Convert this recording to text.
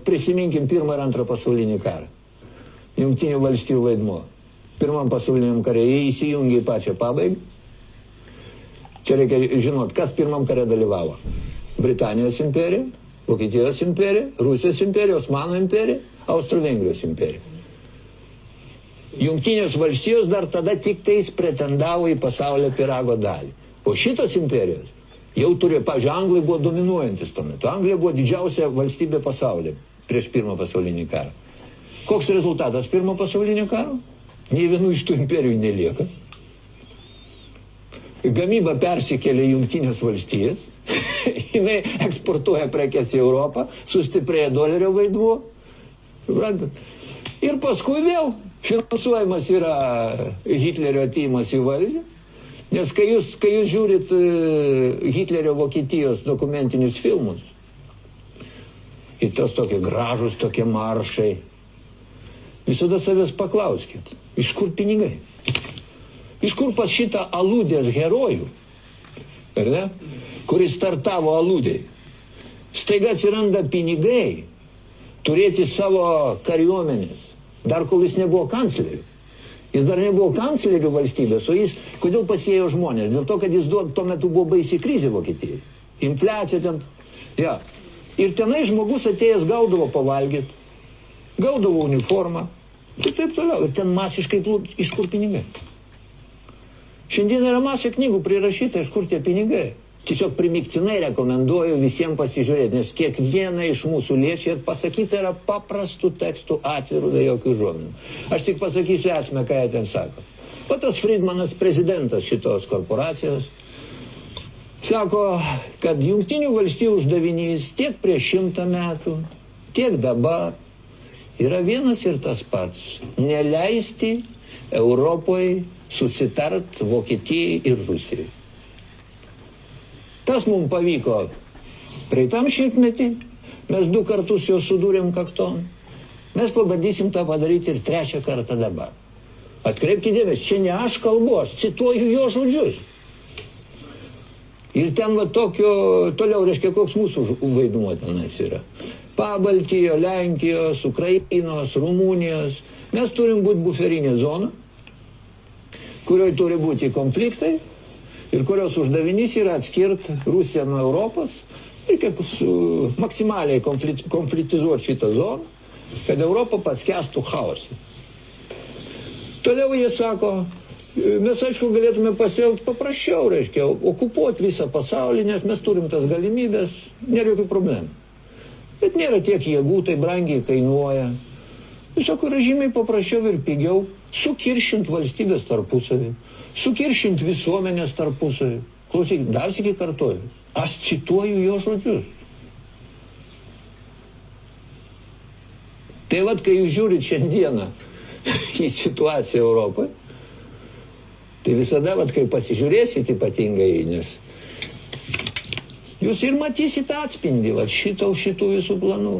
Prisiminkim pirmą ir antrą pasaulinį karą. Jungtinių valstijų vaidmuo. Pirmam pasauliniam kare jie įsijungė į pačią pabaigą. Čia reikia žinot, kas pirmam kare dalyvavo. Britanijos imperija, Vokietijos imperija, Rusijos imperija, Osmanų imperija, Austro-Vengrijos imperija. Jungtinės valstijos dar tada tik tais pretendavo į pasaulio pyrago dalį. O šitos imperijos jau turėjo, pavyzdžiui, Anglai buvo dominuojantis tuo metu. Anglija buvo didžiausia valstybė pasaulyje prieš pirmą pasaulinį karą. Koks rezultatas pirmo pasaulinio karo? Nei vienų iš tų imperijų nelieka. Gamyba persikėlė į Jungtinės valstijas. Jinai eksportuoja prekes į Europą, sustiprėja dolerio vaidmuo. Ir paskui vėl finansuojamas yra Hitlerio atėjimas į valdžią. Nes kai jūs žiūrit Hitlerio Vokietijos dokumentinius filmus, ir tos tokie gražus, tokie maršai, visada savęs paklauskit, iš kur pinigai? Iš kur pas šitą aludės herojų, ar ne, kuris startavo aludėj, staiga atsiranda pinigai turėti savo kariuomenės, dar kol jis nebuvo kancleriu. Jis dar nebuvo kanclerių valstybės, o jis, kodėl pasėjo žmonės? Dėl to, kad jis tuo metu buvo baisi krizė Vokietijai. Infliacija ten, ja. Ir tenai žmogus atėjęs gaudavo pavalgyti, gaudavo uniformą, ir taip toliau. Ir ten masiškai iš kur pinigai. Šiandien yra masė knygų prirašyta, iš kur tie pinigai. Tiesiog primiktinai rekomenduoju visiems pasižiūrėti, nes kiekviena iš mūsų liečia ir pasakyta yra paprastų tekstų, atvirų, be jokių žodžių. Aš tik pasakysiu esmę, ką jie ten sako. O tas Friedmanas, prezidentas šitos korporacijos, sako, kad Jungtinių valstijų uždavinys tiek prieš 100 metų, tiek dabar yra vienas ir tas pats. Neleisti Europoje susitart Vokietijai ir Rusijai. Tas mums pavyko praeitam šimtmetį, mes 2 kartus jau sudūrėm kakton. Mes pabandysim tą padaryti ir 3 kartą dabar. Atkreipkite dėmesį, čia ne aš kalbu, aš cituoju jo žodžius. Ir ten va tokio, toliau reiškia, koks mūsų vaidmuo tenais yra. Pabaltijo, Lenkijos, Ukrainos, Rumunijos. Mes turim būti buferinė zona, kurioje turi būti konfliktai, ir kurios uždavinys yra atskirti Rusiją nuo Europos, reikia maksimaliai konfliktizuoti šitą zoną, kad Europa paskęstų chaosą. Toliau jie sako, mes aišku galėtume pasielgti paprasčiau, reiškia, okupuoti visą pasaulį, nes mes turim tas galimybės, nėra jokių problemų. Bet nėra tiek jėgų, tai brangiai kainuoja. Sako, yra žymiai paprasčiau ir pigiau sukiršint valstybės tarpusavį, sukiršint visuomenės tarpusavį. Klausyk, dar sykį kartoju, aš cituoju jo žodžius. Tai vat, kai jūs žiūrit šiandieną į situaciją Europoje, tai visada, vat, kai pasižiūrėsit ypatingai, nes jūs ir matysit atspindį, vat, šitų visų planų.